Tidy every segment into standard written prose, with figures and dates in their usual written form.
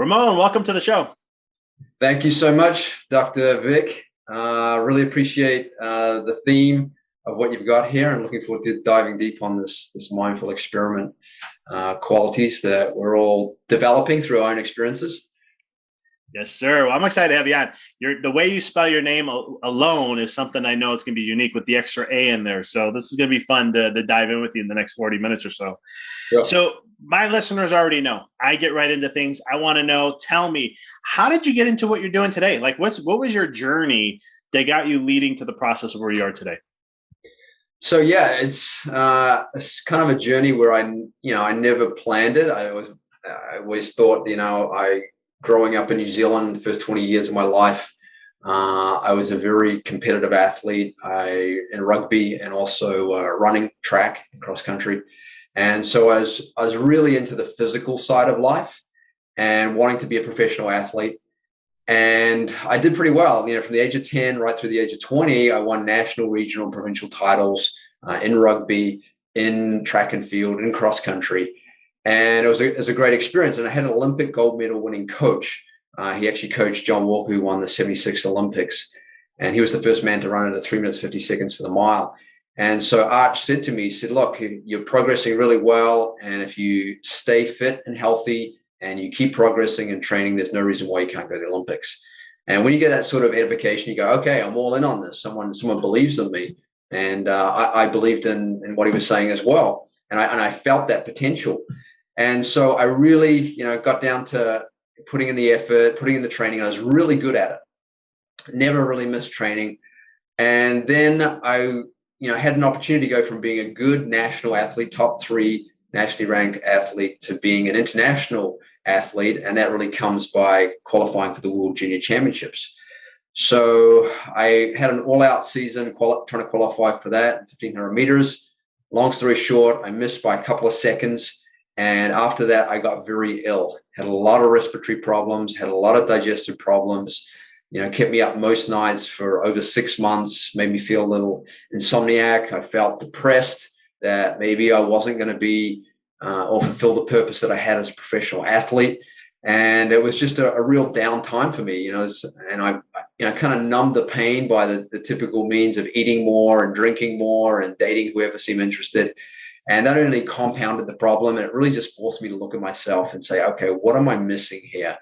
Raamon, welcome to the show. Thank you so much, Dr. Vic. Really appreciate the theme of what you've got here, and looking forward to diving deep on this mindful experiment qualities that we're all developing through our own experiences. Yes, sir. Well, I'm excited to have you on. The way you spell your name alone is something I know it's going to be unique with the extra A in there. So this is going to be fun to dive in with you in the next 40 minutes or so. Sure. So my listeners already know. I get right into things. I want to know, tell me, how did you get into what you're doing today? Like, what was your journey that got you leading to the process of where you are today? So yeah, it's kind of a journey where I never planned it. I always thought, growing up in New Zealand, the first 20 years of my life, I was a very competitive athlete in rugby and also running track and cross country. And so I was really into the physical side of life and wanting to be a professional athlete. And I did pretty well. From the age of 10 right through the age of 20, I won national, regional, and provincial titles in rugby, in track and field, in cross country. And it was a great experience. And I had an Olympic gold medal winning coach. He actually coached John Walker, who won the 76 Olympics. And he was the first man to run at 3 minutes, 50 seconds for the mile. And so Arch said to me, he said, look, you're progressing really well. And if you stay fit and healthy and you keep progressing and training, there's no reason why you can't go to the Olympics. And when you get that sort of edification, you go, okay, I'm all in on this. Someone believes in me. And I believed in what he was saying as well. And I felt that potential. And so I really, got down to putting in the effort, putting in the training. I was really good at it. Never really missed training. And then I, had an opportunity to go from being a good national athlete, top 3 nationally ranked athlete, to being an international athlete. And that really comes by qualifying for the World Junior Championships. So I had an all-out season trying to qualify for that, 1,500 meters. Long story short, I missed by a couple of seconds. And after that, I got very ill, had a lot of respiratory problems, had a lot of digestive problems, kept me up most nights for over 6 months, made me feel a little insomniac. I felt depressed that maybe I wasn't going to be or fulfill the purpose that I had as a professional athlete. And it was just a real down time for me, and I kind of numbed the pain by the typical means of eating more and drinking more and dating whoever seemed interested. And that only compounded the problem. And it really just forced me to look at myself and say, okay, what am I missing here?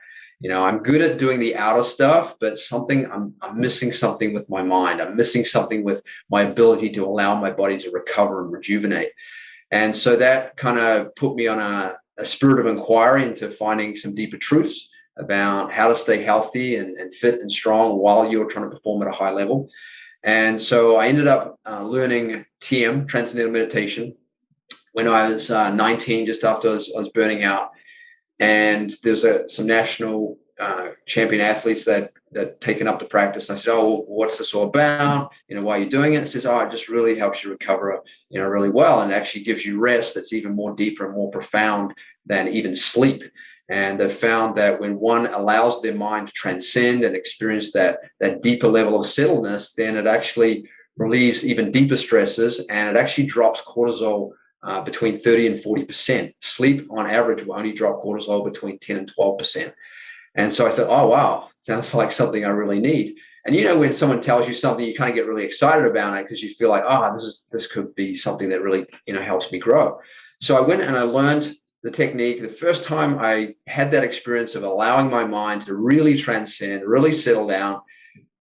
I'm good at doing the outer stuff, but I'm missing something with my mind. I'm missing something with my ability to allow my body to recover and rejuvenate. And so that kind of put me on a spirit of inquiry into finding some deeper truths about how to stay healthy and fit and strong while you're trying to perform at a high level. And so I ended up learning TM, Transcendental Meditation, when I was 19, just after I was burning out. And there's some national champion athletes that taken up the practice. And I said, oh, what's this all about? Why are you doing it? It says, oh, it just really helps you recover, really well. And actually gives you rest that's even more deeper and more profound than even sleep. And they've found that when one allows their mind to transcend and experience that deeper level of settledness, then it actually relieves even deeper stresses, and it actually drops cortisol between 30 and 40%. Sleep on average will only drop cortisol between 10 and 12%. And so I thought, oh, wow, sounds like something I really need. And when someone tells you something, you kind of get really excited about it because you feel like, this could be something that really, helps me grow. So I went and I learned the technique. The first time I had that experience of allowing my mind to really transcend, really settle down,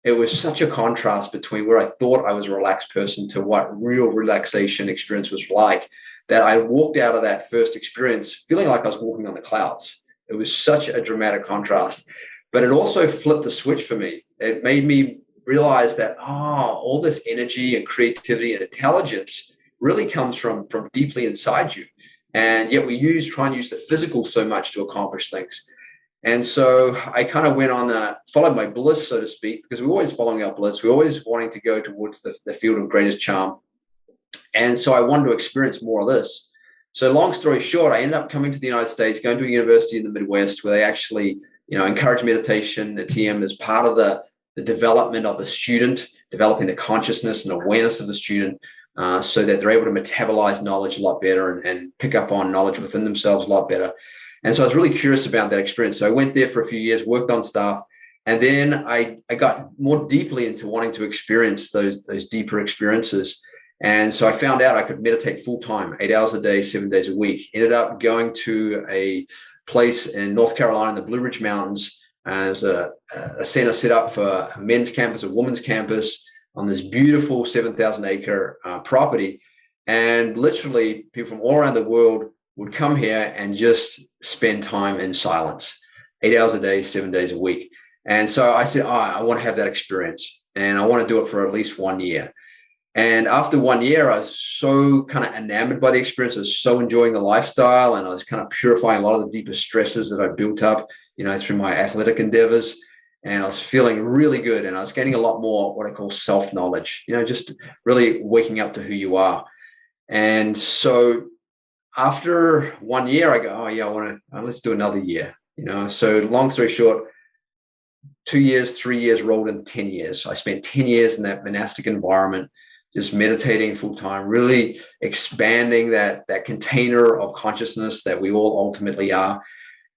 it was such a contrast between where I thought I was a relaxed person to what real relaxation experience was like, that I walked out of that first experience feeling like I was walking on the clouds. It was such a dramatic contrast, but it also flipped the switch for me. It made me realize that, all this energy and creativity and intelligence really comes from deeply inside you. And yet we try and use the physical so much to accomplish things. And so I kind of went on followed my bliss, so to speak, because we're always following our bliss. We're always wanting to go towards the field of greatest charm. And so I wanted to experience more of this. So long story short, I ended up coming to the United States, going to a university in the Midwest where they actually, encourage meditation, the TM, as part of the development of the student, developing the consciousness and awareness of the student, so that they're able to metabolize knowledge a lot better and pick up on knowledge within themselves a lot better. And so I was really curious about that experience. So I went there for a few years, worked on stuff. And then I got more deeply into wanting to experience those deeper experiences. And so I found out I could meditate full time, 8 hours a day, 7 days a week. Ended up going to a place in North Carolina in the Blue Ridge Mountains as a center set up for a men's campus, a women's campus on this beautiful 7,000 acre property. And literally people from all around the world would come here and just spend time in silence, 8 hours a day, 7 days a week. And so I said, I want to have that experience and I want to do it for at least 1 year. And after 1 year, I was so kind of enamored by the experience. I was so enjoying the lifestyle and I was kind of purifying a lot of the deeper stresses that I built up, through my athletic endeavors. And I was feeling really good. And I was gaining a lot more what I call self-knowledge, just really waking up to who you are. And so after 1 year, I go, I want to, let's do another year, So long story short, 2 years, 3 years rolled into 10 years. I spent 10 years in that monastic environment, just meditating full time, really expanding that container of consciousness that we all ultimately are.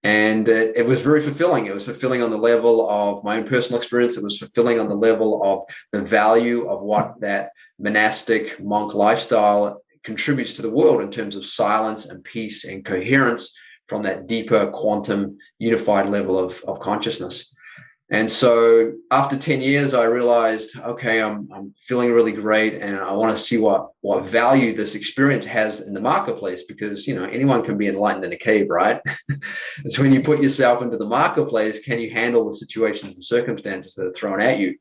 And it was very fulfilling. It was fulfilling on the level of my own personal experience. It was fulfilling on the level of the value of what that monastic monk lifestyle contributes to the world in terms of silence and peace and coherence from that deeper quantum unified level of consciousness. And so after 10 years, I realized, okay, I'm feeling really great. And I want to see what value this experience has in the marketplace, because, anyone can be enlightened in a cave, right? And so when you put yourself into the marketplace, can you handle the situations and circumstances that are thrown at you?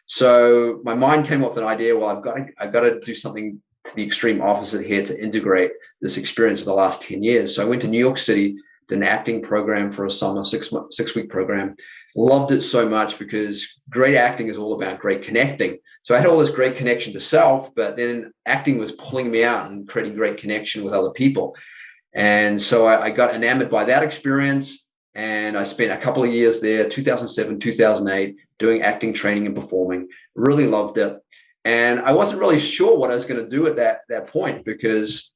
So my mind came up with an idea. Well, I've got to do something to the extreme opposite here to integrate this experience of the last 10 years. So I went to New York City, did an acting program for a summer, 6-week program. Loved it so much because great acting is all about great connecting. So I had all this great connection to self, but then acting was pulling me out and creating great connection with other people. And so I got enamored by that experience. And I spent a couple of years there, 2007, 2008, doing acting training and performing. Really loved it. And I wasn't really sure what I was going to do at that point because,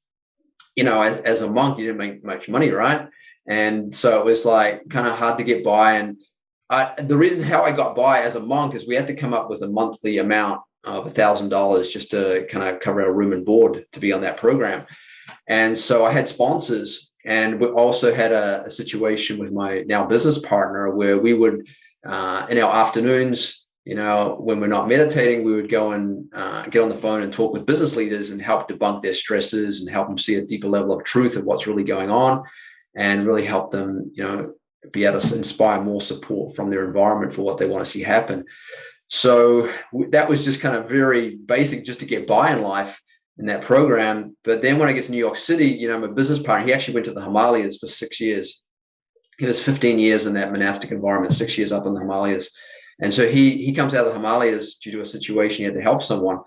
as a monk, you didn't make much money, right? And so it was like kind of hard to get by. And the reason how I got by as a monk is we had to come up with a monthly amount of $1,000 just to kind of cover our room and board to be on that program. And so I had sponsors, and we also had a situation with my now business partner where we would, in our afternoons, when we're not meditating, we would go and get on the phone and talk with business leaders and help debunk their stresses and help them see a deeper level of truth of what's really going on and really help them, be able to inspire more support from their environment for what they want to see happen. So that was just kind of very basic just to get by in life in that program. But then when I get to New York City, my business partner, he actually went to the Himalayas for 6 years. He was 15 years in that monastic environment, 6 years up in the Himalayas. And so he comes out of the Himalayas due to a situation he had to help someone.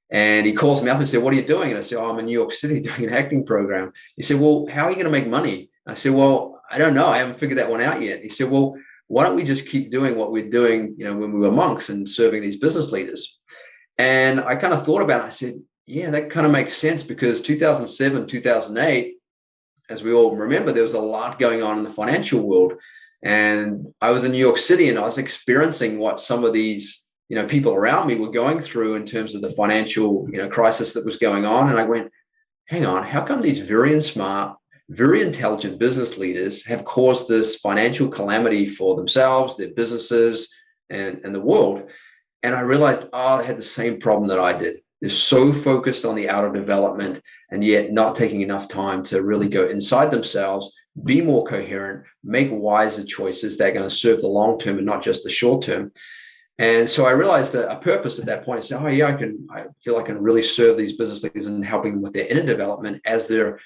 And he calls me up and said, "What are you doing?" And I said, "I'm in New York City doing an acting program." He said, "Well, how are you going to make money?" I said, "Well, I don't know. I haven't figured that one out yet." He said, "Well, why don't we just keep doing what we're doing, when we were monks and serving these business leaders?" And I kind of thought about it. I said, yeah, that kind of makes sense because 2007, 2008, as we all remember, there was a lot going on in the financial world. And I was in New York City and I was experiencing what some of these, people around me were going through in terms of the financial, crisis that was going on. And I went, hang on, how come these very smart, very intelligent business leaders have caused this financial calamity for themselves, their businesses, and the world? And I realized, they had the same problem that I did. They're so focused on the outer development and yet not taking enough time to really go inside themselves, be more coherent, make wiser choices that are going to serve the long term and not just the short term. And so I realized a purpose at that point. I said, I feel I can really serve these business leaders and helping them with their inner development as they're,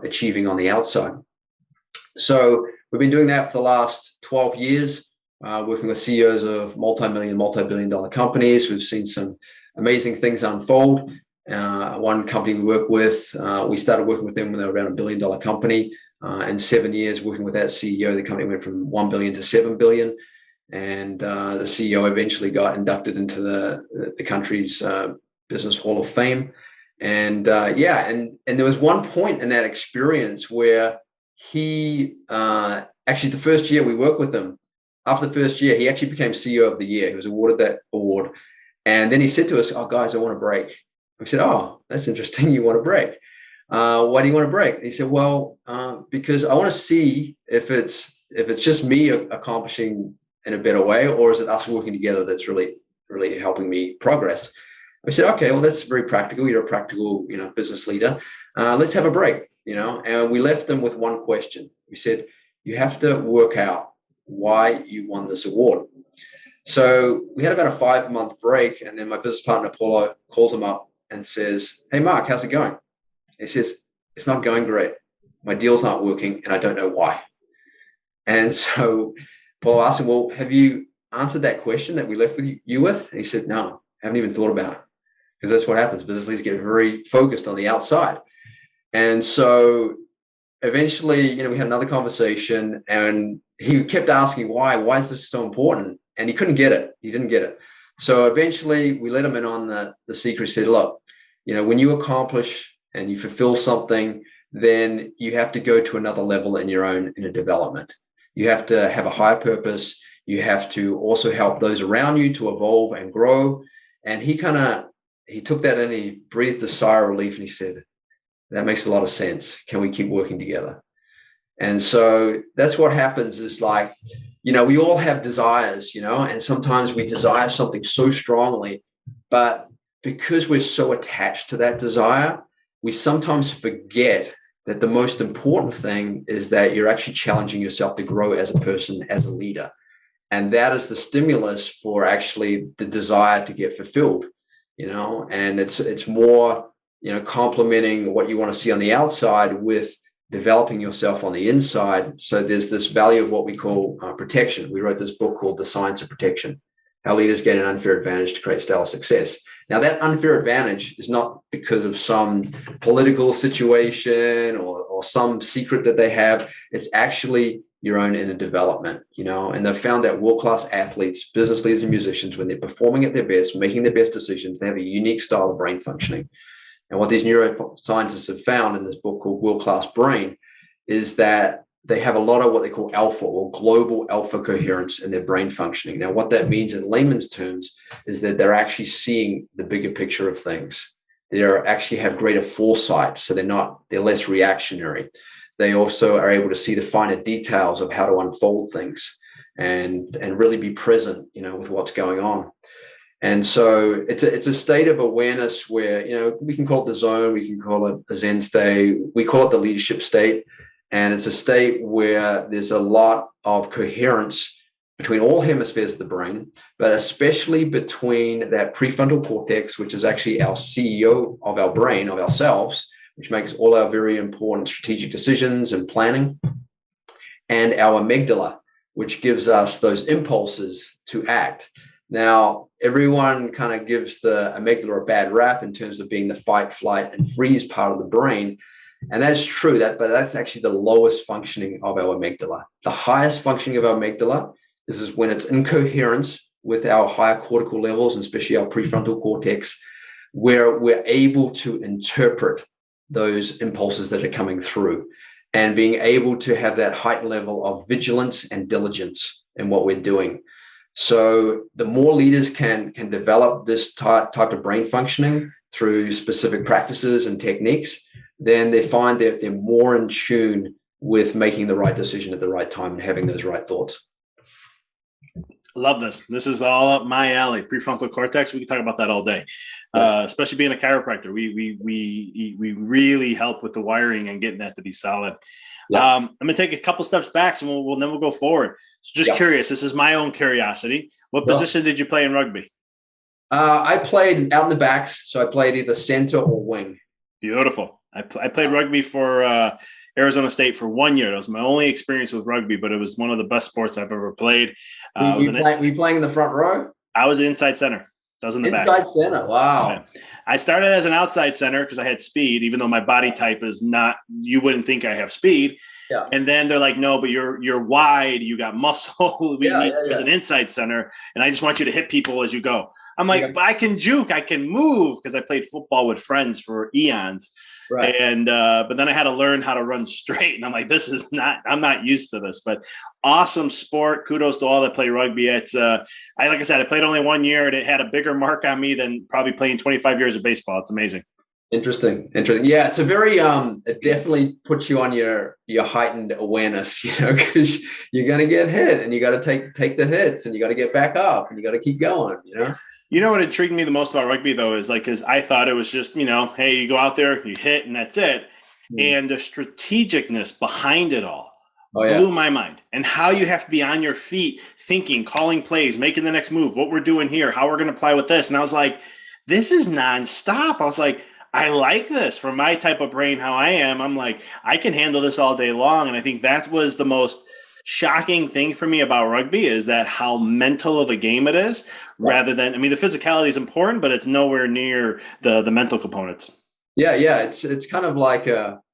achieving on the outside. So we've been doing that for the last 12 years, working with CEOs of multi-billion dollar companies. We've seen some amazing things unfold. One company we work with, we started working with them when they were around $1 billion company. In 7 years working with that CEO, the company went from 1 billion to 7 billion. And the CEO eventually got inducted into the country's Business Hall of Fame. And and there was one point in that experience where he actually, the first year we worked with him, after the first year, he actually became CEO of the year. He was awarded that award. And then he said to us, "Oh, guys, I want a break." We said, "Oh, that's interesting. You want a break? Why do you want a break?" And he said, "Well, because I want to see if it's just me accomplishing in a better way, or is it us working together that's really, really helping me progress?" We said, "Okay, well, that's very practical. You're a practical, business leader. Let's have a break, And we left them with one question. We said, "You have to work out why you won this award." So we had about a 5-month break, and then my business partner Paulo calls him up and says, "Hey, Mark, how's it going?" He says, "It's not going great. My deals aren't working, and I don't know why." And so Paulo asked him, "Well, have you answered that question that we left you with?" And he said, "No, I haven't even thought about it." Because that's what happens. Business leaders get very focused on the outside. And so eventually, we had another conversation, and he kept asking, why is this so important? And he couldn't get it. He didn't get it. So eventually we let him in on the secret. He said, "Look, when you accomplish and you fulfill something, then you have to go to another level in your own inner development. You have to have a higher purpose. You have to also help those around you to evolve and grow." And he took that and he breathed a sigh of relief, and he said, "That makes a lot of sense. Can we keep working together?" And so that's what happens is we all have desires, and sometimes we desire something so strongly, but because we're so attached to that desire, we sometimes forget that the most important thing is that you're actually challenging yourself to grow as a person, as a leader. And that is the stimulus for actually the desire to get fulfilled, and it's more, complementing what you want to see on the outside with developing yourself on the inside. So there's this value of what we call protection. We wrote this book called The Science of Protection: How Leaders Gain an Unfair Advantage to Create Stellar Success. Now, that unfair advantage is not because of some political situation or some secret that they have. It's actually your own inner development, and they've found that world-class athletes, business leaders, and musicians, when they're performing at their best, making their best decisions, they have a unique style of brain functioning. And what these neuroscientists have found in this book called World-Class Brain is that they have a lot of what they call alpha or global alpha coherence in their brain functioning. Now, what that means in layman's terms is that they're actually seeing the bigger picture of things. They actually have greater foresight, so they're less reactionary. They also are able to see the finer details of how to unfold things and really be present, with what's going on. And so it's a state of awareness where, we can call it the zone, we can call it a Zen state, we call it the leadership state. And it's a state where there's a lot of coherence between all hemispheres of the brain, but especially between that prefrontal cortex, which is actually our CEO of our brain, of ourselves, which makes all our very important strategic decisions and planning, and our amygdala, which gives us those impulses to act. Now, everyone kind of gives the amygdala a bad rap in terms of being the fight, flight, and freeze part of the brain. And that's true, but that's actually the lowest functioning of our amygdala. The highest functioning of our amygdala is when it's in coherence with our higher cortical levels, and especially our prefrontal cortex, where we're able to interpret those impulses that are coming through and being able to have that heightened level of vigilance and diligence in what we're doing. So the more leaders can develop this type of brain functioning through specific practices and techniques, then they find that they're more in tune with making the right decision at the right time and having those right thoughts. Love this. This is all up my alley. Prefrontal cortex. We can talk about that all day. Especially being a chiropractor, we really help with the wiring and getting that to be solid. Yeah. I'm going to take a couple steps back, and then we'll go forward. So just curious. This is my own curiosity. What position did you play in rugby? I played out in the backs, so I played either center or wing. Beautiful. I played rugby for Arizona State for 1 year. That was my only experience with rugby, but it was one of the best sports I've ever played. Were you playing in the front row? I was an inside center. I was in the back. Inside center. Wow. I started as an outside center because I had speed, even though my body type is not, you wouldn't think I have speed. Yeah. And then they're like, no, but you're wide, you got muscle. We need you as an inside center. And I just want you to hit people as you go. I'm like, but I can juke, I can move, because I played football with friends for eons. Right. And but then I had to learn how to run straight. And I'm like, I'm not used to this, but awesome sport. Kudos to all that play rugby. It's like I said, I played only 1 year and it had a bigger mark on me than probably playing 25 years of baseball. It's amazing. Interesting. Yeah, it's a very it definitely puts you on your heightened awareness, because you're going to get hit and you got to take the hits and you got to get back up and you got to keep going, You know what intrigued me the most about rugby, though, is because I thought it was just, hey, you go out there, you hit, and that's it. And the strategicness behind it all blew my mind. And how you have to be on your feet, thinking, calling plays, making the next move, what we're doing here, how we're going to play with this. And I was like, this is nonstop. I was like, I like this for my type of brain, how I am. I'm like, I can handle this all day long. And I think that was the most shocking thing for me about rugby, is that how mental of a game it is, rather than, the physicality is important, but it's nowhere near the mental components. Yeah. It's kind of like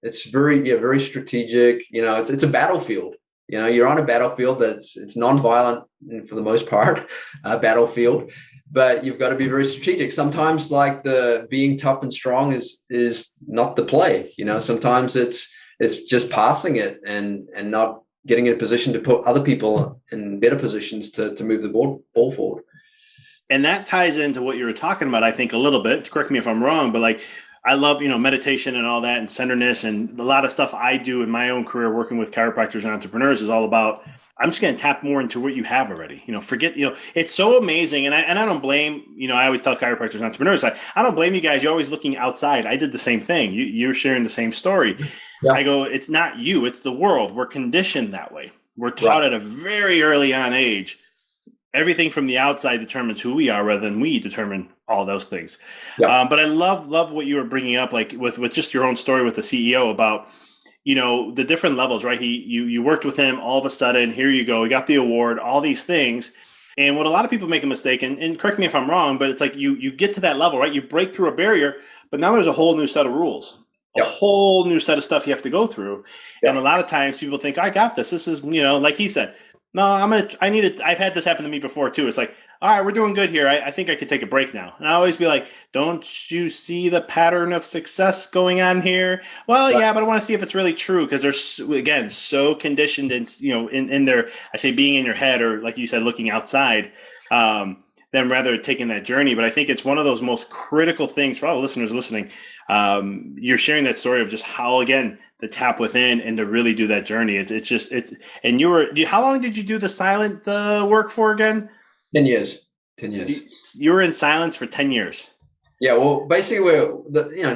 it's very strategic. It's a battlefield. You're on a battlefield it's non-violent for the most part, battlefield. But you've got to be very strategic. Sometimes, like, the being tough and strong is not the play. Sometimes it's just passing it and not getting in a position to put other people in better positions to move the ball forward. And that ties into what you were talking about, I think, a little bit. Correct me if I'm wrong, but I love, meditation and all that, and centeredness, and a lot of stuff I do in my own career working with chiropractors and entrepreneurs is all about, I'm just going to tap more into what you have already. Forget, it's so amazing. And I don't blame, I always tell chiropractors and entrepreneurs, I don't blame you guys. You're always looking outside. I did the same thing. You're sharing the same story. Yeah. I go, it's not you, it's the world. We're conditioned that way. We're taught at a very early on age. Everything from the outside determines who we are, rather than we determine all those things. Yeah. But I love what you were bringing up, like with just your own story with the CEO about, the different levels, right? You worked with him, all of a sudden, here you go, you got the award, all these things. And what a lot of people make a mistake, and correct me if I'm wrong, but it's like you get to that level, right? You break through a barrier, but now there's a whole new set of rules, a whole new set of stuff you have to go through. And a lot of times people think, I got this. This is, like he said, no, I've had this happen to me before too. It's like, all right, we're doing good here. I think I could take a break now. And I always be like, don't you see the pattern of success going on here? Well, yeah, but I want to see if it's really true, because they're, again, so conditioned in, in their, I say, being in your head, or like you said, looking outside, than rather taking that journey. But I think it's one of those most critical things for all the listeners listening. You're sharing that story of just how, again, to tap within and to really do that journey. It's and how long did you do the silent work for again? 10 years. You were in silence for 10 years. Yeah. Well, basically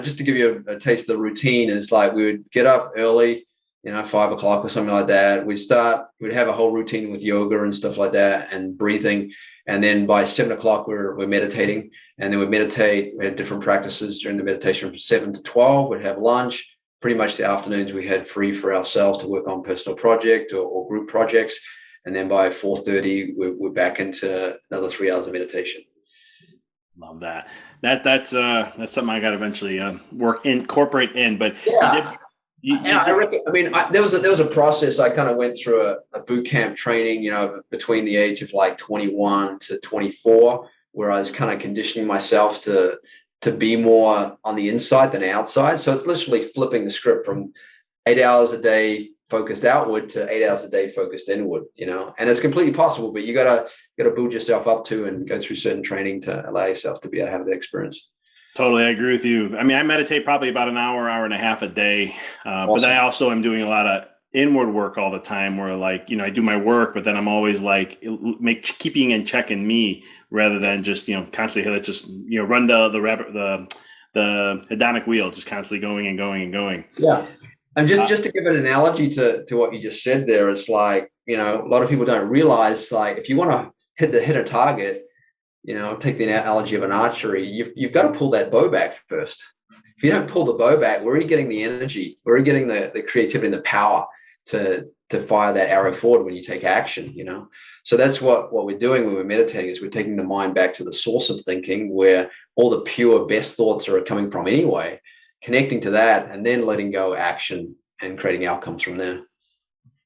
just to give you a taste of the routine, is like, we would get up early, 5 o'clock or something like that. We'd have a whole routine with yoga and stuff like that, and breathing. And then by 7 o'clock, we're meditating, and then we'd meditate. We had different practices during the meditation from 7 to 12. We'd have lunch. Pretty much the afternoons we had free for ourselves to work on personal project or group projects. And then by 4:30, we're back into another 3 hours of meditation. Love that. That's something I got to eventually incorporate in. But yeah, I reckon. There was a process. I kind of went through a boot camp training, between the age of like 21 to 24, where I was kind of conditioning myself to be more on the inside than outside. So it's literally flipping the script from 8 hours a day focused outward to 8 hours a day focused inward, and it's completely possible, but you gotta build yourself up to and go through certain training to allow yourself to be able to have the experience. Totally. I agree with you. I meditate probably about an hour and a half a day. Awesome. But then I also am doing a lot of inward work all the time, where I do my work, but then I'm always keeping in check in me, rather than just, constantly, let's just, run the hedonic wheel, just constantly going and going and going. Yeah. And just to give an analogy to what you just said there, it's like, a lot of people don't realize, like, if you want to hit a target, take the analogy of an archery, you've got to pull that bow back first. If you don't pull the bow back, where are you getting the energy? Where are you getting the creativity and the power to fire that arrow forward when you take action, you know? So that's what we're doing when we're meditating, is we're taking the mind back to the source of thinking, where all the pure best thoughts are coming from anyway, connecting to that, and then letting go action and creating outcomes from there.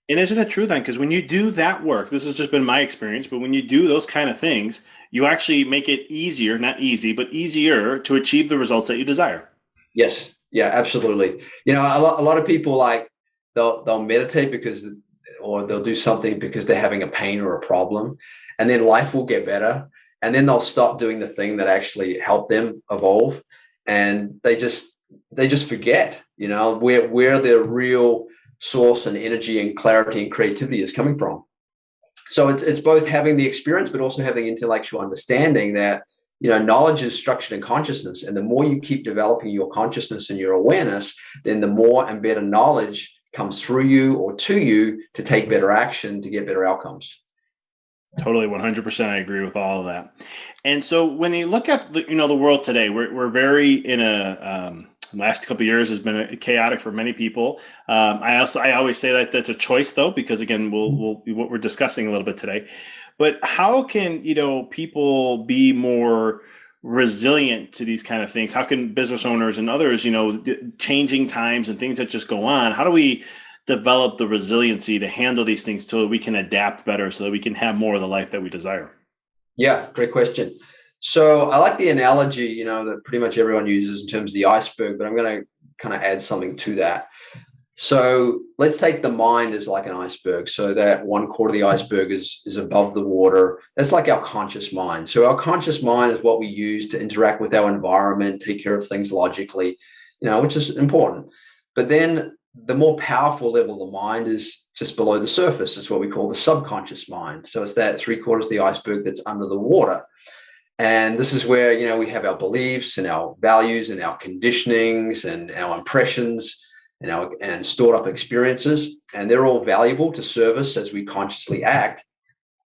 And isn't it true then? Because when you do that work, this has just been my experience, but when you do those kind of things, you actually make it easier, not easy, but easier to achieve the results that you desire. Yes. Yeah, absolutely. You know, a lot of people, like, they'll meditate because, or they'll do something because they're having a pain or a problem, and then life will get better. And then they'll stop doing the thing that actually helped them evolve. And they just forget, you know, where their real source and energy and clarity and creativity is coming from. So it's both having the experience, but also having intellectual understanding that, you know, knowledge is structured in consciousness. And the more you keep developing your consciousness and your awareness, then the more and better knowledge comes through you or to you to take better action, to get better outcomes. Totally, 100%. I agree with all of that. And so when you look at the world today, we're very in a last couple of years has been chaotic for many people. I always say that that's a choice, though, because again, we'll what we're discussing a little bit today. But how can people be more resilient to these kind of things? How can business owners and others, changing times and things that just go on? How do we develop the resiliency to handle these things so that we can adapt better, so that we can have more of the life that we desire? Yeah, great question. So I like the analogy, you know, that pretty much everyone uses in terms of the iceberg, but I'm going to kind of add something to that. So let's take the mind as like an iceberg. So that one quarter of the iceberg is above the water. That's like our conscious mind. So our conscious mind is what we use to interact with our environment, take care of things logically, you know, which is important. But then the more powerful level of the mind is just below the surface. It's what we call the subconscious mind. So it's that 3/4 of the iceberg that's under the water. And this is where, you know, we have our beliefs and our values and our conditionings and our impressions and stored up experiences. And they're all valuable to serve us as we consciously act.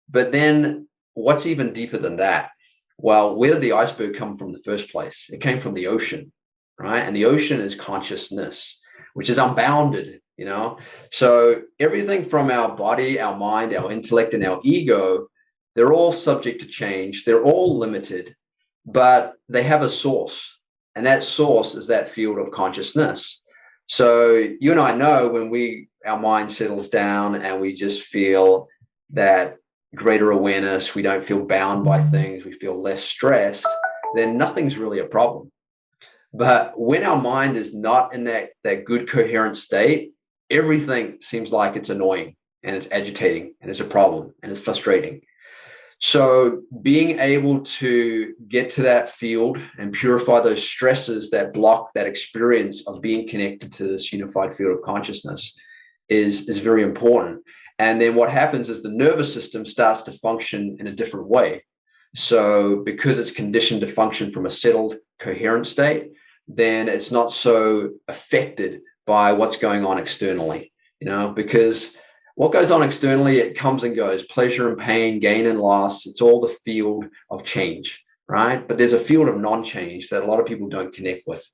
But then what's even deeper than that? Well, where did the iceberg come from in the first place? It came from the ocean, right? And the ocean is consciousness, which is unbounded, you know? So everything from our body, our mind, our intellect, and our ego, they're all subject to change. They're all limited, but they have a source. And that source is that field of consciousness. So you and I know when our mind settles down and we just feel that greater awareness, we don't feel bound by things, we feel less stressed, then nothing's really a problem. But when our mind is not in that good coherent state, everything seems like it's annoying and it's agitating and it's a problem and it's frustrating. So being able to get to that field and purify those stresses that block that experience of being connected to this unified field of consciousness is very important. And then what happens is the nervous system starts to function in a different way. So because it's conditioned to function from a settled, coherent state, then it's not so affected by what's going on externally, you know, because what goes on externally, it comes and goes, pleasure and pain, gain and loss. It's all the field of change, right? But there's a field of non-change that a lot of people don't connect with.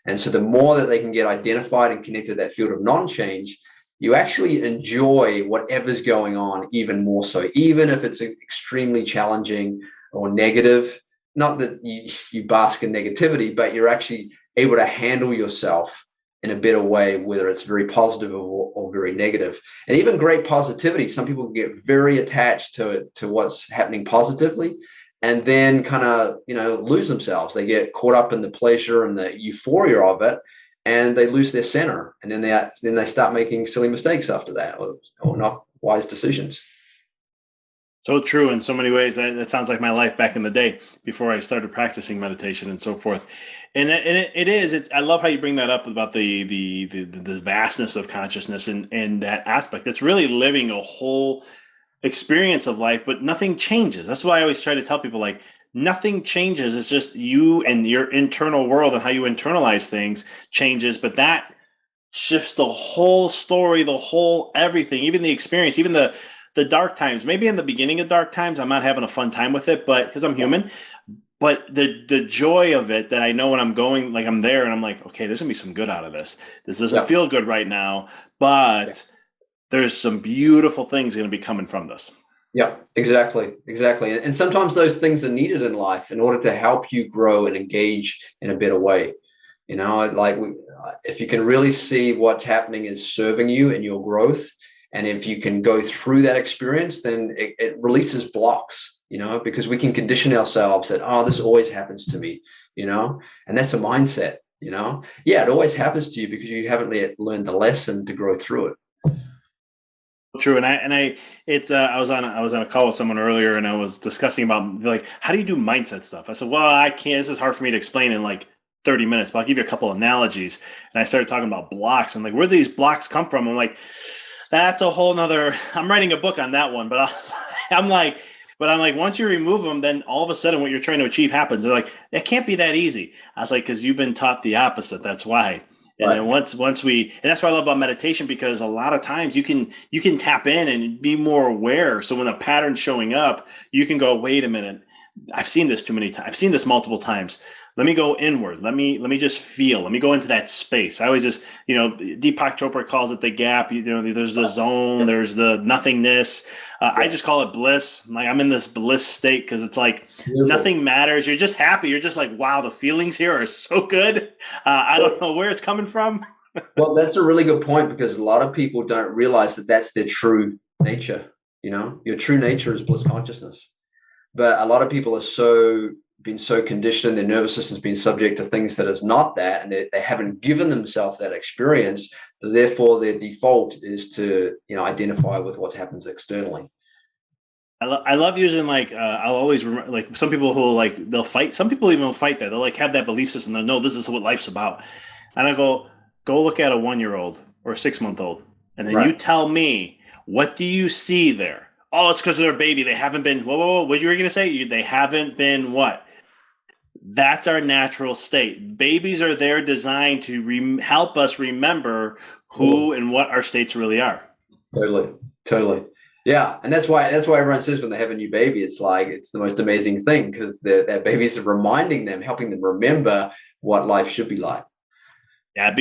And so the more that they can get identified and connected to that field of non-change, you actually enjoy whatever's going on even more so, even if it's extremely challenging or negative. Not that you bask in negativity, but you're actually able to handle yourself in a better way, whether it's very positive or very negative. And even great positivity, some people get very attached to what's happening positively and then kind of, you know, lose themselves. They get caught up in the pleasure and the euphoria of it, and they lose their center. And then they start making silly mistakes after that, or not wise decisions. So true in so many ways. That sounds like my life back in the day before I started practicing meditation and so forth. And it is. I love how you bring that up about the vastness of consciousness and that aspect. It's really living a whole experience of life, but nothing changes. That's why I always try to tell people, like, nothing changes. It's just you and your internal world and how you internalize things changes, but that shifts the whole story, the whole everything, even the experience, even the dark times. Maybe in the beginning of dark times, I'm not having a fun time with it, but because I'm human. But the joy of it, that I know when I'm going, like, I'm there and I'm like, okay, there's gonna be some good out of this. This doesn't feel good right now, but there's some beautiful things going to be coming from this. Yeah, exactly. And sometimes those things are needed in life in order to help you grow and engage in a better way. If you can really see what's happening is serving you in your growth, and if you can go through that experience, then it releases blocks, because we can condition ourselves that, oh, this always happens to me, and that's a mindset, Yeah, it always happens to you because you haven't learned the lesson to grow through it. True, I was on a call with someone earlier, and I was discussing about like, how do you do mindset stuff? I said, well, I can't. This is hard for me to explain in like 30 minutes, but I'll give you a couple analogies. And I started talking about blocks. I'm like, where do these blocks come from? I'm like, that's a whole nother. I'm writing a book on that one, but I'm like, once you remove them, then all of a sudden what you're trying to achieve happens. They're like, it can't be that easy. I was like, because you've been taught the opposite. That's why. And then once we, and that's what I love about meditation, because a lot of times you can tap in and be more aware. So when a pattern's showing up, you can go, wait a minute, I've seen this too many times. I've seen this multiple times. Let me go inward. Let me just feel. Let me go into that space. I always just, Deepak Chopra calls it the gap. There's the zone. There's the nothingness. I just call it bliss. I'm in this bliss state because it's like nothing matters. You're just happy. You're just like, wow, the feelings here are so good. I don't know where it's coming from. Well, that's a really good point, because a lot of people don't realize that that's their true nature. Your true nature is bliss consciousness. But a lot of people are been so conditioned, their nervous system's been subject to things that is not that, and they haven't given themselves that experience. So therefore, their default is to identify with what happens externally. I love using I'll always remember, like, some people who they'll fight. Some people even fight that. They'll have that belief system. They'll know this is what life's about. And I go look at a 1-year-old or a 6-month-old, and then you tell me, what do you see there? Oh, it's because they're a baby. They haven't been. Whoa! What you were going to say? They haven't been what? That's our natural state. Babies are there designed to help us remember who and what our states really are. Totally. Yeah, and that's why everyone says when they have a new baby, it's the most amazing thing, because their babies are reminding them, helping them remember what life should be like. Yeah,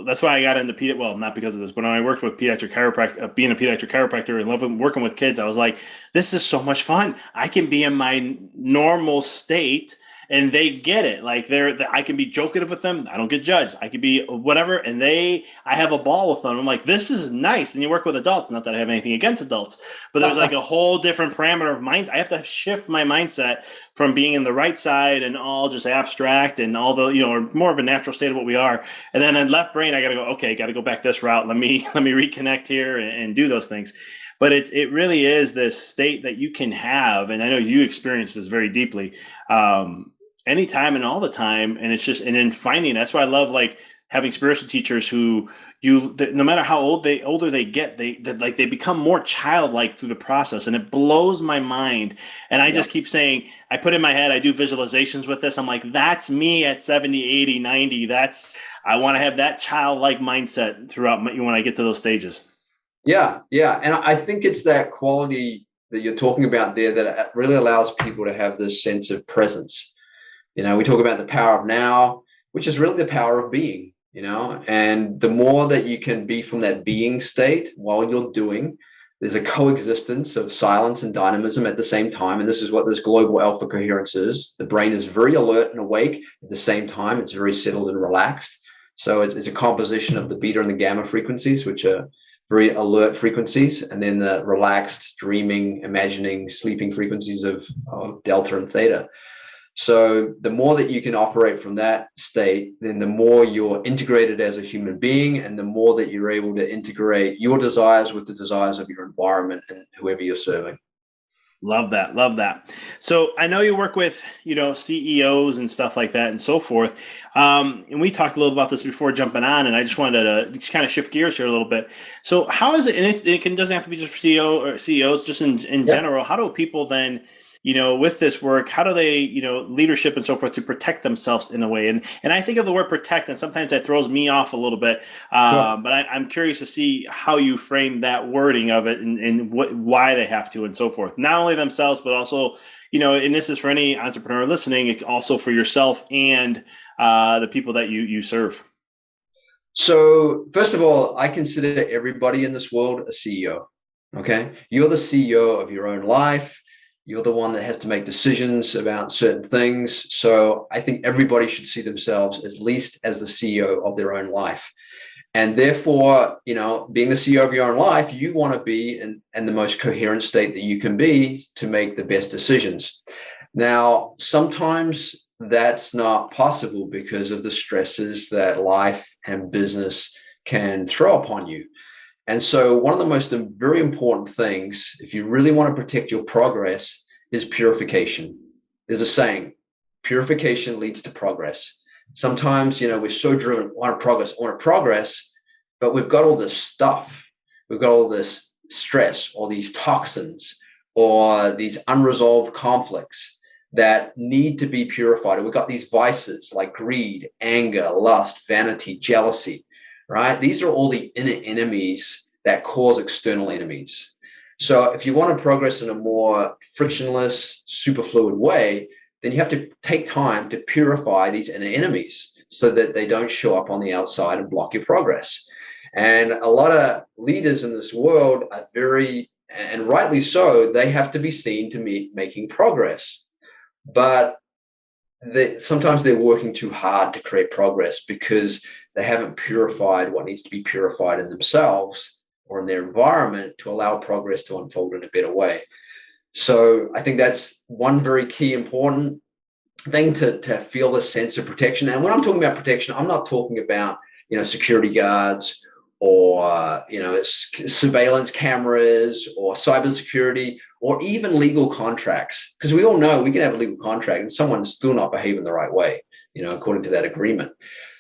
that's why I got into well, not because of this, but when I worked with pediatric chiropractic, being a pediatric chiropractor and loving working with kids, I was like, this is so much fun. I can be in my normal state and they get it. I can be joking with them. I don't get judged. I can be whatever. And I have a ball with them. I'm like, this is nice. And you work with adults. Not that I have anything against adults, but there's a whole different parameter of mind. I have to shift my mindset from being in the right side and all just abstract and all the, or more of a natural state of what we are. And then in left brain, I got to go, okay, got to go back this route. Let me reconnect here and do those things. But it really is this state that you can have. And I know you experience this very deeply. Anytime and all the time. And it's just, and then finding, that's why I love having spiritual teachers who no matter how older they get, they become more childlike through the process. And it blows my mind. And I just keep saying, I put in my head, I do visualizations with this. I'm like, that's me at 70, 80, 90. I want to have that childlike mindset throughout when I get to those stages. Yeah. And I think it's that quality that you're talking about there that really allows people to have this sense of presence. We talk about the power of now, which is really the power of being, and the more that you can be from that being state while you're doing, there's a coexistence of silence and dynamism at the same time. And this is what this global alpha coherence is. The brain is very alert and awake at the same time. It's very settled and relaxed. So it's a composition of the beta and the gamma frequencies, which are very alert frequencies, and then the relaxed, dreaming, imagining, sleeping frequencies of delta and theta. So the more that you can operate from that state, then the more you're integrated as a human being, and the more that you're able to integrate your desires with the desires of your environment and whoever you're serving. Love that. So I know you work with, CEOs and stuff like that and so forth. And we talked a little about this before jumping on, and I just wanted to just kind of shift gears here a little bit. So how is it, and it doesn't have to be just for CEO or CEOs, just in general, how do people then, with this work, how do they, leadership and so forth, to protect themselves in a way? And I think of the word protect, and sometimes that throws me off a little bit. But I'm curious to see how you frame that wording of it and why they have to and so forth. Not only themselves, but also, and this is for any entrepreneur listening, also for yourself and the people that you serve. So first of all, I consider everybody in this world a CEO. Okay. You're the CEO of your own life. You're the one that has to make decisions about certain things. So I think everybody should see themselves at least as the CEO of their own life. And therefore, being the CEO of your own life, you want to be in the most coherent state that you can be to make the best decisions. Now, sometimes that's not possible because of the stresses that life and business can throw upon you. And so one of the most very important things, if you really want to protect your progress, is purification. There's a saying, purification leads to progress. Sometimes, we're so driven, I want to progress, but we've got all this stuff. We've got all this stress or these toxins or these unresolved conflicts that need to be purified. And we've got these vices like greed, anger, lust, vanity, jealousy, right? These are all the inner enemies that cause external enemies. So if you want to progress in a more frictionless, superfluid way, then you have to take time to purify these inner enemies so that they don't show up on the outside and block your progress. And a lot of leaders in this world are very, and rightly so, they have to be seen to be making progress. But sometimes they're working too hard to create progress because they haven't purified what needs to be purified in themselves or in their environment to allow progress to unfold in a better way. So I think that's one very key important thing to feel this sense of protection. And when I'm talking about protection, I'm not talking about, security guards or, surveillance cameras or cybersecurity or even legal contracts. Because we all know we can have a legal contract and someone's still not behaving the right way, according to that agreement.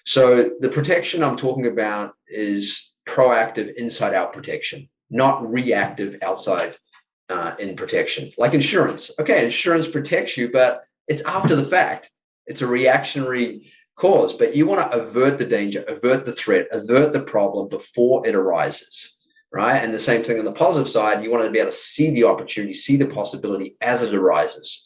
So the protection I'm talking about is proactive inside out protection, not reactive outside in protection, like insurance. Okay, insurance protects you, but it's after the fact. It's a reactionary cause, but you want to avert the danger, avert the threat, avert the problem before it arises, right? And the same thing on the positive side, you want to be able to see the opportunity, see the possibility as it arises.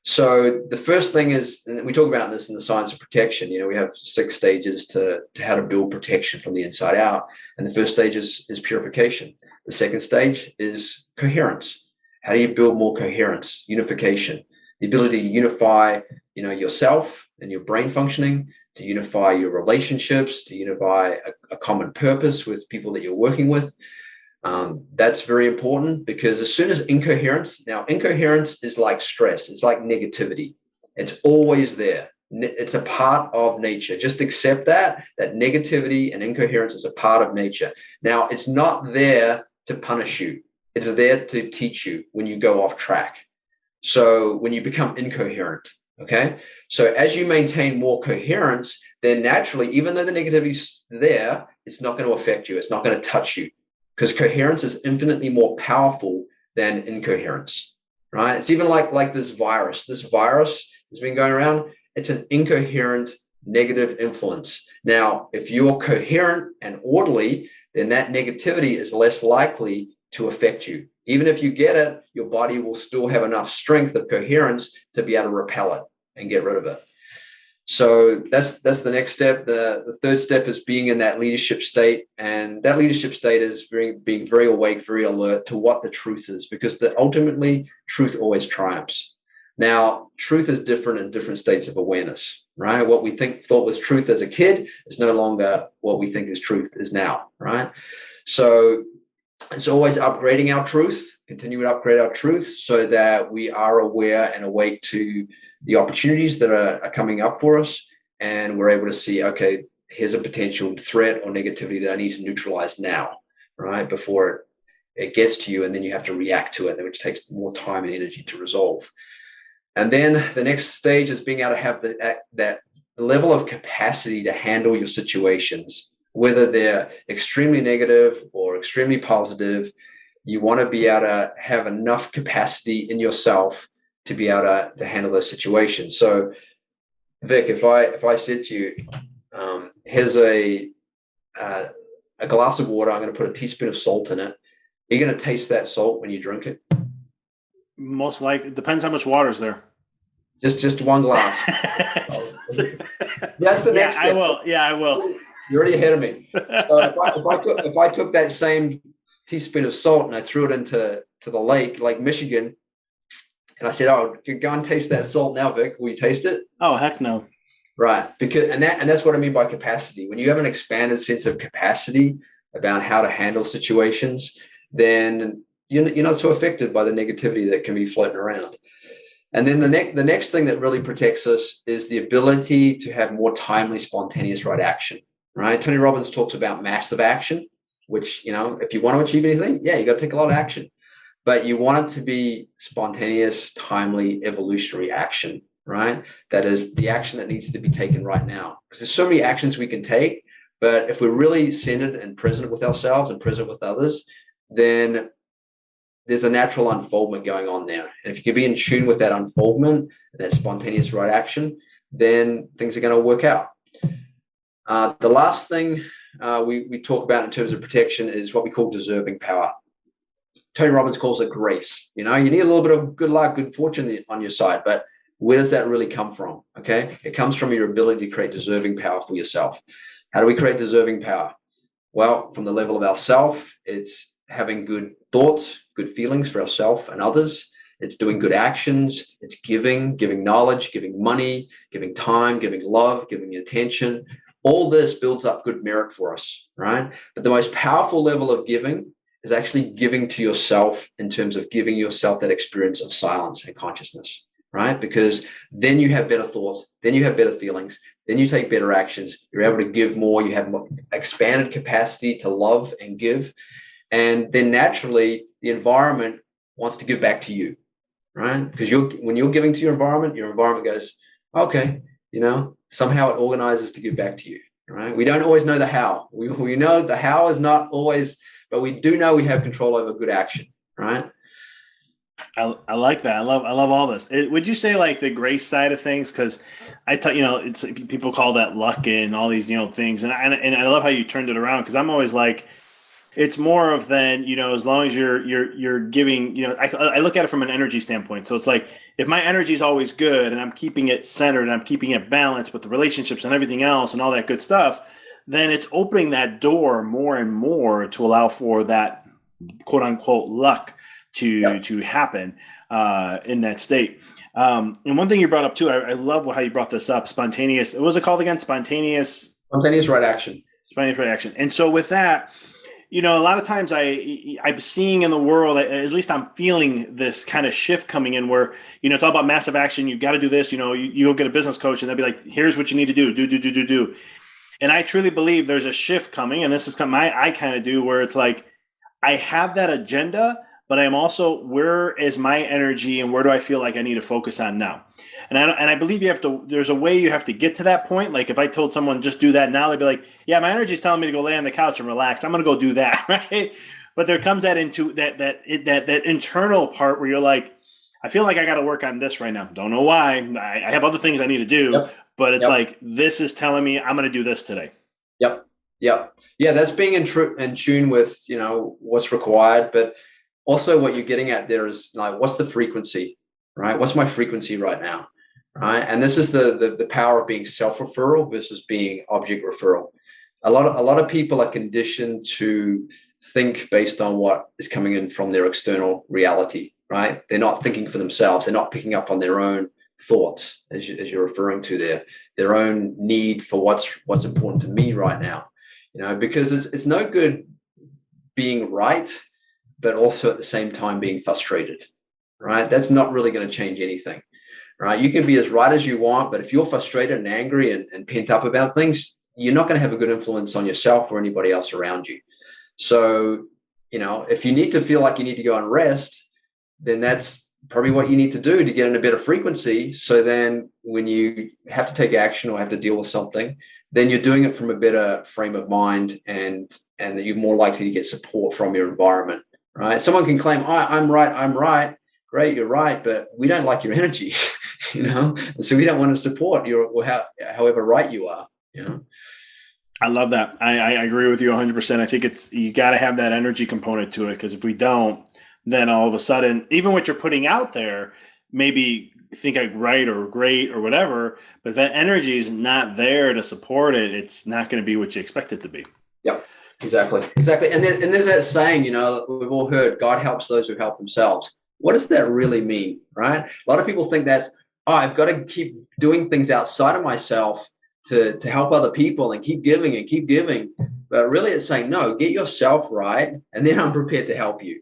So the first thing is, and we talk about this in the science of protection, we have 6 stages to how to build protection from the inside out. And the first stage is purification. The second stage is coherence. How do you build more coherence? Unification, the ability to unify, yourself and your brain functioning, to unify your relationships, to unify a common purpose with people that you're working with. That's very important because as soon as incoherence is like stress, it's like negativity. It's always there. It's a part of nature. Just accept that negativity and incoherence is a part of nature. Now, it's not there to punish you. It's there to teach you when you go off track. So when you become incoherent, okay? So as you maintain more coherence, then naturally, even though the negativity is there, it's not going to affect you. It's not going to touch you. Because coherence is infinitely more powerful than incoherence, right? It's even like this virus. This virus has been going around. It's an incoherent negative influence. Now, if you're coherent and orderly, then that negativity is less likely to affect you. Even if you get it, your body will still have enough strength of coherence to be able to repel it and get rid of it. So that's the next step. The third step is being in that leadership state. And that leadership state is being very awake, very alert to what the truth is, because ultimately truth always triumphs. Now, truth is different in different states of awareness, right? What we thought was truth as a kid is no longer what we think is truth is now, right? So it's always upgrading our truth, continue to upgrade our truth so that we are aware and awake to the opportunities that are coming up for us. And we're able to see, okay, here's a potential threat or negativity that I need to neutralize now, right? Before it gets to you. And then you have to react to it, which takes more time and energy to resolve. And then the next stage is being able to have that level of capacity to handle your situations, whether they're extremely negative or extremely positive. You want to be able to have enough capacity in yourself to be able to handle those situations. So, Vic, if I said to you, here's a glass of water, I'm going to put a teaspoon of salt in it. Are you going to taste that salt when you drink it? Most likely, it depends how much water is there. Just one glass. That's the next step. I will. Yeah, I will. You're already ahead of me. So if I took that same teaspoon of salt and I threw it into the Lake Michigan, and I said, "Oh, go and taste that salt now, Vic. Will you taste it?" Oh, heck no. Right. Because that's what I mean by capacity. When you have an expanded sense of capacity about how to handle situations, then you're not so affected by the negativity that can be floating around. And then the next thing that really protects us is the ability to have more timely, spontaneous right action. Right. Tony Robbins talks about massive action, which, if you want to achieve anything, you got to take a lot of action. But you want it to be spontaneous, timely, evolutionary action, right? That is the action that needs to be taken right now. Because there's so many actions we can take, but if we're really centered and present with ourselves and present with others, then there's a natural unfoldment going on there. And if you can be in tune with that unfoldment, that spontaneous right action, then things are going to work out. The last thing we talk about in terms of protection is what we call deserving power. Tony Robbins calls it grace. You need a little bit of good luck, good fortune on your side, but where does that really come from? Okay. It comes from your ability to create deserving power for yourself. How do we create deserving power? Well, from the level of ourself, it's having good thoughts, good feelings for ourselves and others. It's doing good actions. It's giving knowledge, giving money, giving time, giving love, giving attention. All this builds up good merit for us, right? But the most powerful level of giving is actually giving to yourself in terms of giving yourself that experience of silence and consciousness, right? Because then you have better thoughts, then you have better feelings, then you take better actions, you're able to give more, you have more expanded capacity to love and give. And then naturally, the environment wants to give back to you, right? Because when you're giving to your environment goes, okay, somehow it organizes to give back to you, right? We don't always know the how. We know the how is not always, but we do know we have control over good action, right? I like that. I love all this. Would you say like the grace side of things? Because I thought, it's people call that luck and all these, things. And I love how you turned it around, because I'm always like, it's more of then, as long as you're giving, I look at it from an energy standpoint. So it's like, if my energy is always good and I'm keeping it centered and I'm keeping it balanced with the relationships and everything else and all that good stuff, then it's opening that door more and more to allow for that quote unquote luck to happen in that state. And one thing you brought up too, I love how you brought this up, spontaneous. What was it called again? Spontaneous right action. Spontaneous right action. And so with that, a lot of times I'm seeing in the world, at least I'm feeling this kind of shift coming in where, it's all about massive action. You got to do this, you go get a business coach and they'll be like, here's what you need to do. And I truly believe there's a shift coming. And this is I kind of do, where it's like, I have that agenda, but I'm also, where is my energy and where do I feel like I need to focus on now? And I believe there's a way you have to get to that point. Like if I told someone just do that now, they'd be like, yeah, my energy is telling me to go lay on the couch and relax. I'm going to go do that. Right. But there comes that into that internal part where you're like, I feel like I got to work on this right now. Don't know why. I have other things I need to do, but it's like, this is telling me I'm going to do this today. Yep. Yeah. That's being in tune with, what's required, but also what you're getting at there is like, what's the frequency, right? What's my frequency right now, right? And this is the power of being self-referral versus being object referral. A lot of people are conditioned to think based on what is coming in from their external reality, right? They're not thinking for themselves. They're not picking up on their own thoughts, as you're referring to their own need for what's important to me right now, because it's no good being right, but also at the same time being frustrated, right? That's not really going to change anything, right? You can be as right as you want, but if you're frustrated and angry and pent up about things, you're not going to have a good influence on yourself or anybody else around you. So, if you need to feel like you need to go and rest, then that's probably what you need to do to get in a better frequency. So then when you have to take action or have to deal with something, then you're doing it from a better frame of mind and that you're more likely to get support from your environment. Right? Someone can claim, I'm right. Great, you're right, but we don't like your energy, and so we don't want to support however right you are, I love that. I agree with you 100%. I think you got to have that energy component to it, because if we don't, then all of a sudden, even what you're putting out there may be think are right or great or whatever, but if that energy is not there to support it, it's not going to be what you expect it to be. Yep. Exactly. And there's that saying, we've all heard, God helps those who help themselves. What does that really mean, right? A lot of people think that's, I've got to keep doing things outside of myself to help other people and keep giving. But really it's saying, no, get yourself right. And then I'm prepared to help you,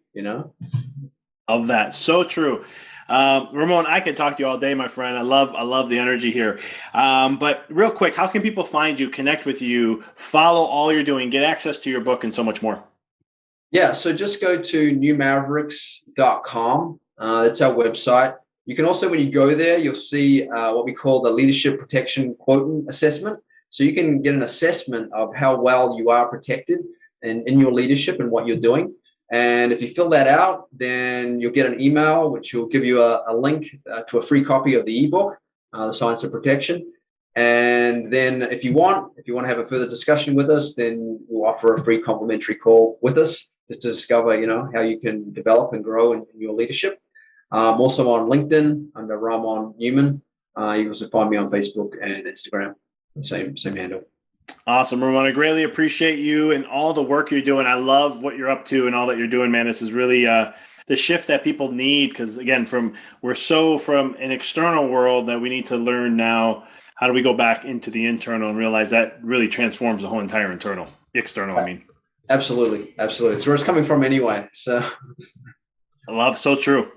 Of that. So true. Raamon, I could talk to you all day, my friend. I love the energy here. But real quick, how can people find you, connect with you, follow all you're doing, get access to your book and so much more? Yeah. So just go to newmavericks.com. That's our website. You can also, when you go there, you'll see what we call the Leadership Protection Quotient Assessment. So you can get an assessment of how well you are protected in your leadership and what you're doing. And if you fill that out, then you'll get an email, which will give you a link to a free copy of the ebook, The Science of Protection. And then if you want to have a further discussion with us, then we'll offer a free complimentary call with us just to discover, how you can develop and grow in your leadership. Also on LinkedIn under Raamon Newman. You can also find me on Facebook and Instagram, same handle. Awesome, Raamon. I greatly appreciate you and all the work you're doing. I love what you're up to and all that you're doing, man. This is really the shift that people need, because again, we're so from an external world that we need to learn now. How do we go back into the internal and realize that really transforms the whole entire external, I mean. Absolutely. It's where it's coming from anyway. So I love, so true.